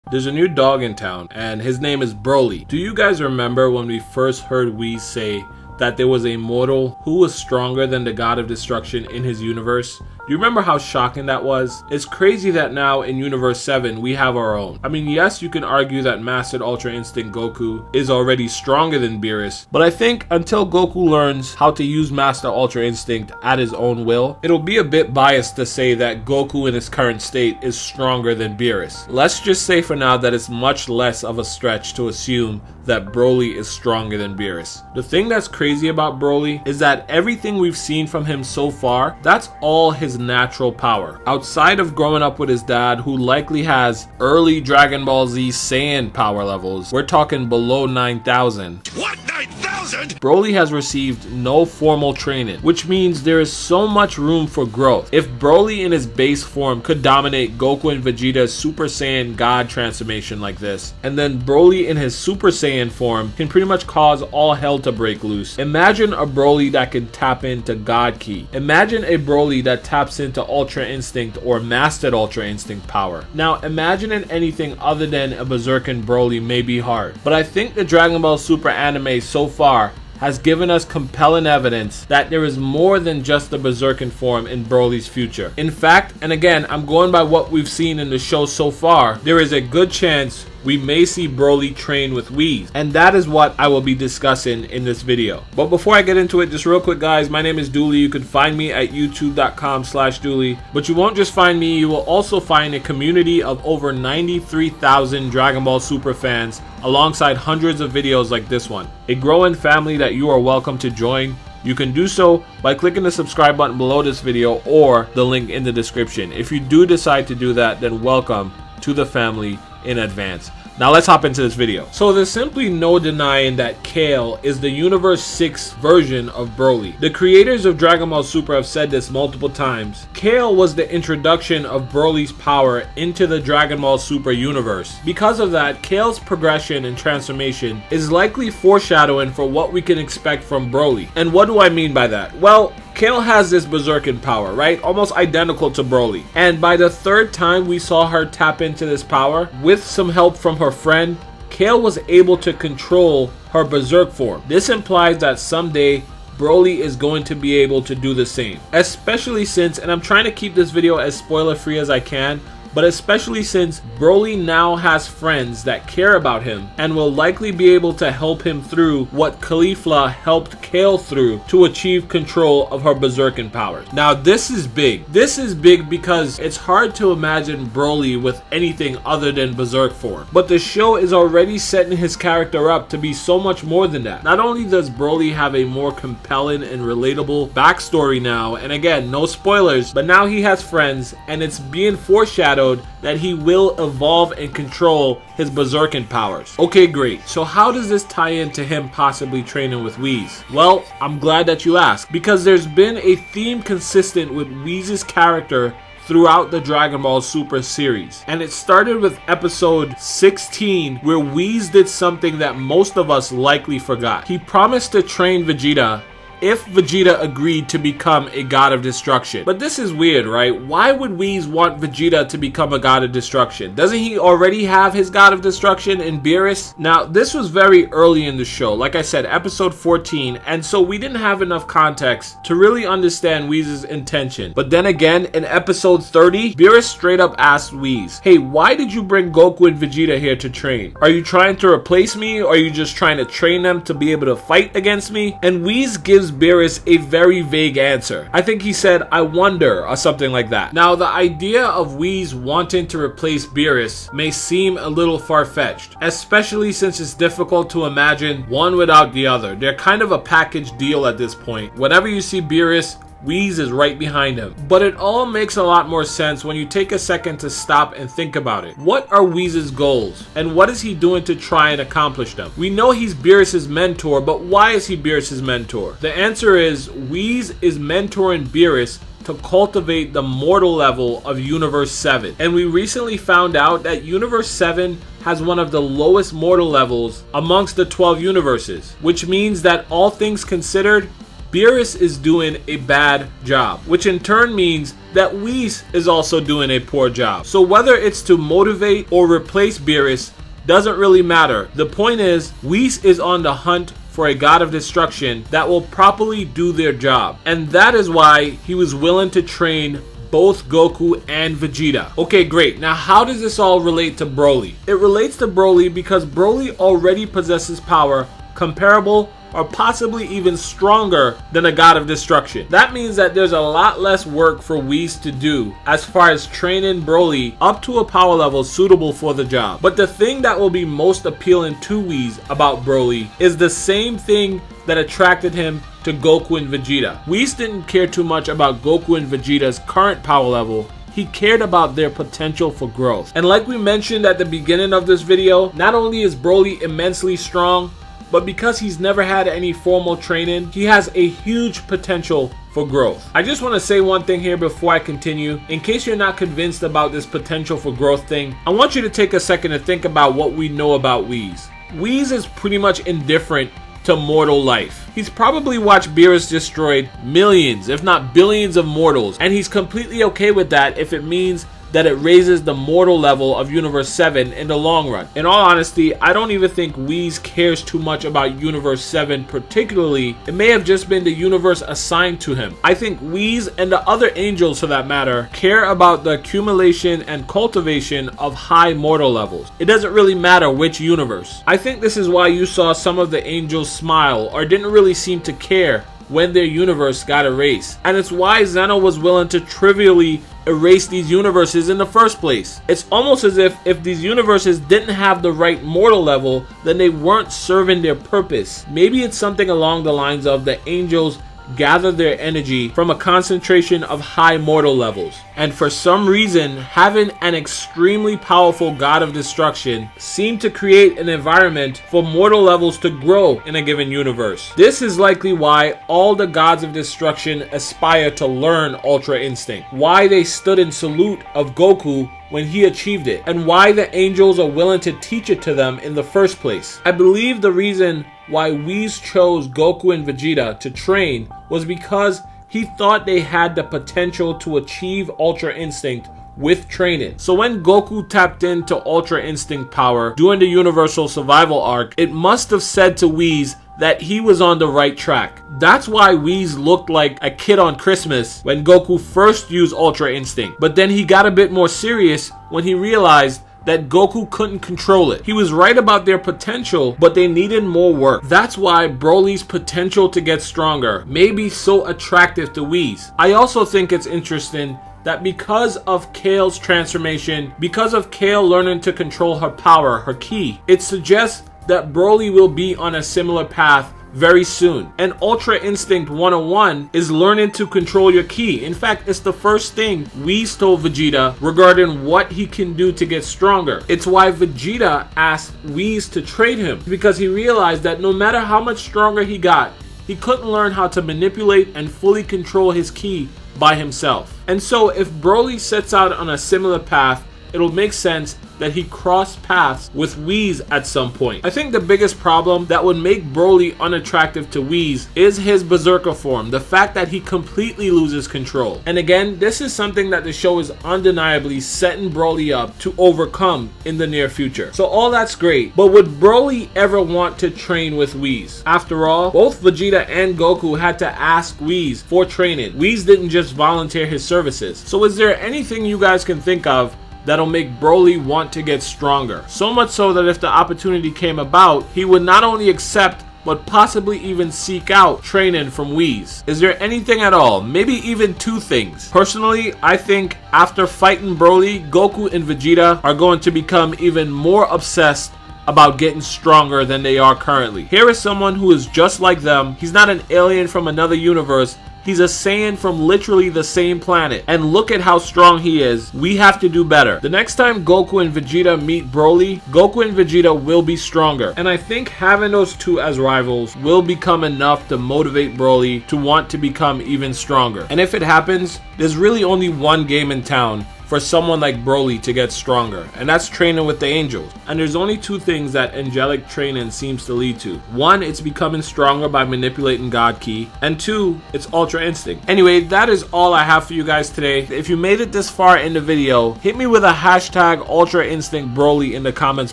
There's a new dog in town, and his name is Broly. Do you guys remember when we first heard Whis say that there was a mortal who was stronger than the God of Destruction in his universe? Do you remember how shocking that was? It's crazy that now in Universe 7 we have our own. I mean, yes, you can argue that Mastered Ultra Instinct Goku is already stronger than Beerus, but I think until Goku learns how to use Master Ultra Instinct at his own will, it'll be a bit biased to say that Goku in his current state is stronger than Beerus. Let's just say for now that it's much less of a stretch to assume that Broly is stronger than Beerus. The thing that's crazy about Broly is that everything we've seen from him so far, that's all his natural power. Outside of growing up with his dad, who likely has early Dragon Ball Z Saiyan power levels, we're talking below 9,000. What, 9,000? Broly has received no formal training, which means there is so much room for growth. If Broly in his base form could dominate Goku and Vegeta's Super Saiyan God transformation like this, and then Broly in his Super Saiyan form can pretty much cause all hell to break loose. Imagine a Broly that can tap into God Ki. Imagine a Broly that taps into Ultra Instinct or Mastered Ultra Instinct power. Now, imagining anything other than a Berserking Broly may be hard, but I think the Dragon Ball Super anime so far has given us compelling evidence that there is more than just the Berserking form in Broly's future. In fact, and again, I'm going by what we've seen in the show so far, there is a good chance we may see Broly train with Whis, and that is what I will be discussing in this video. But before I get into it, just real quick guys, my name is Dooley. You can find me at youtube.com/Dooley, but you won't just find me, you will also find a community of over 93,000 Dragon Ball Super fans alongside hundreds of videos like this one. A growing family that you are welcome to join. You can do so by clicking the subscribe button below this video or the link in the description. If you do decide to do that, then welcome to the family in advance. Now let's hop into this video. So there's simply no denying that Kale is the Universe 6 version of Broly. The creators of Dragon Ball Super have said this multiple times. Kale was the introduction of Broly's power into the Dragon Ball Super universe. Because of that, Kale's progression and transformation is likely foreshadowing for what we can expect from Broly. And what do I mean by that? Well, Kale has this Berserking power, right? Almost identical to Broly. And by the third time we saw her tap into this power, with some help from her friend, Kale was able to control her Berserk form. This implies that someday Broly is going to be able to do the same. Especially since, and I'm trying to keep this video as spoiler free as I can, but especially since Broly now has friends that care about him and will likely be able to help him through what Caulifla helped Kale through to achieve control of her Berserking powers. Now this is big. This is big because it's hard to imagine Broly with anything other than Berserk form. But the show is already setting his character up to be so much more than that. Not only does Broly have a more compelling and relatable backstory now, and again, no spoilers, but now he has friends and it's being foreshadowed that he will evolve and control his Berserking powers. Okay, great. So how does this tie into him possibly training with Whis? Well, I'm glad that you asked, because there's been a theme consistent with Whis' character throughout the Dragon Ball Super series. And it started with episode 16, where Whis did something that most of us likely forgot. He promised to train Vegeta if Vegeta agreed to become a God of Destruction. But this is weird, right? Why would Whis want Vegeta to become a God of Destruction? Doesn't he already have his God of Destruction in Beerus? Now, this was very early in the show, like I said, episode 14, and so we didn't have enough context to really understand Whis' intention. But then again, in episode 30, Beerus straight up asked Whis, hey, why did you bring Goku and Vegeta here to train? Are you trying to replace me, or are you just trying to train them to be able to fight against me? And Whis gives Beerus a very vague answer. I think he said, I wonder, or something like that. Now, the idea of Whis wanting to replace Beerus may seem a little far-fetched, especially since it's difficult to imagine one without the other. They're kind of a package deal at this point. Whenever you see Beerus, Whis is right behind him. But it all makes a lot more sense when you take a second to stop and think about it. What are Whis' goals? And what is he doing to try and accomplish them? We know he's Beerus' mentor, but why is he Beerus' mentor? The answer is Whis is mentoring Beerus to cultivate the mortal level of Universe 7. And we recently found out that Universe 7 has one of the lowest mortal levels amongst the 12 universes, which means that all things considered, Beerus is doing a bad job, which in turn means that Whis is also doing a poor job. So whether it's to motivate or replace Beerus doesn't really matter. The point is, Whis is on the hunt for a god of destruction that will properly do their job. And that is why he was willing to train both Goku and Vegeta. Okay, great. Now how does this all relate to Broly? It relates to Broly because Broly already possesses power comparable or possibly even stronger than a god of destruction. That means that there's a lot less work for Whis to do as far as training Broly up to a power level suitable for the job. But the thing that will be most appealing to Whis about Broly is the same thing that attracted him to Goku and Vegeta. Whis didn't care too much about Goku and Vegeta's current power level. He cared about their potential for growth. And like we mentioned at the beginning of this video, not only is Broly immensely strong, but because he's never had any formal training, he has a huge potential for growth. I just want to say one thing here before I continue. In case you're not convinced about this potential for growth thing, I want you to take a second to think about what we know about Whis. Whis is pretty much indifferent to mortal life. He's probably watched Beerus destroyed millions, if not billions of mortals, and he's completely okay with that if it means that it raises the mortal level of Universe 7 in the long run. In all honesty, I don't even think Whis cares too much about Universe 7 particularly. It may have just been the universe assigned to him. I think Whis and the other angels for that matter care about the accumulation and cultivation of high mortal levels. It doesn't really matter which universe. I think this is why you saw some of the angels smile or didn't really seem to care when their universe got erased. And it's why Zeno was willing to trivially erase these universes in the first place. It's almost as if these universes didn't have the right mortal level, then they weren't serving their purpose. Maybe it's something along the lines of the angels gather their energy from a concentration of high mortal levels. And for some reason, having an extremely powerful god of destruction seemed to create an environment for mortal levels to grow in a given universe. This is likely why all the gods of destruction aspire to learn Ultra Instinct, why they stood in salute of Goku when he achieved it, and why the angels are willing to teach it to them in the first place. I believe the reason why Whis chose Goku and Vegeta to train was because he thought they had the potential to achieve Ultra Instinct with training. So when Goku tapped into Ultra Instinct power during the Universal Survival arc, it must have said to Whis that he was on the right track. That's why Whis looked like a kid on Christmas when Goku first used Ultra Instinct. But then he got a bit more serious when he realized that Goku couldn't control it. He was right about their potential, but they needed more work. That's why Broly's potential to get stronger may be so attractive to Whis. I also think it's interesting that because of Kale's transformation, because of Kale learning to control her power, her ki, it suggests that Broly will be on a similar path very soon. And Ultra Instinct 101 is learning to control your ki. In fact, it's the first thing Whis told Vegeta regarding what he can do to get stronger. It's why Vegeta asked Whis to trade him, because he realized that no matter how much stronger he got, he couldn't learn how to manipulate and fully control his ki by himself. And so if Broly sets out on a similar path, it'll make sense that he crossed paths with Whis at some point. I think the biggest problem that would make Broly unattractive to Whis is his Berserker form, the fact that he completely loses control. And again, this is something that the show is undeniably setting Broly up to overcome in the near future. So all that's great, but would Broly ever want to train with Whis? After all, both Vegeta and Goku had to ask Whis for training. Whis didn't just volunteer his services. So is there anything you guys can think of that'll make Broly want to get stronger? So much so that if the opportunity came about, he would not only accept, but possibly even seek out training from Whis. Is there anything at all? Maybe even two things. Personally, I think after fighting Broly, Goku and Vegeta are going to become even more obsessed about getting stronger than they are currently. Here is someone who is just like them. He's not an alien from another universe. He's a Saiyan from literally the same planet. And look at how strong he is. We have to do better. The next time Goku and Vegeta meet Broly, Goku and Vegeta will be stronger. And I think having those two as rivals will become enough to motivate Broly to want to become even stronger. And if it happens, there's really only one game in town for someone like Broly to get stronger, and that's training with the angels. And there's only two things that angelic training seems to lead to. One, it's becoming stronger by manipulating God Ki, and two, it's Ultra Instinct. Anyway, that is all I have for you guys today. If you made it this far in the video, hit me with a hashtag Ultra Instinct Broly in the comments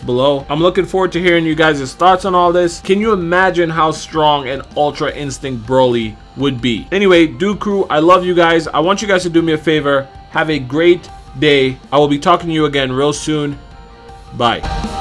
below. I'm looking forward to hearing you guys' thoughts on all this. Can you imagine how strong an Ultra Instinct Broly would be? Anyway, Dude Crew, I love you guys. I want you guys to do me a favor. Have a great day. I will be talking to you again real soon. Bye.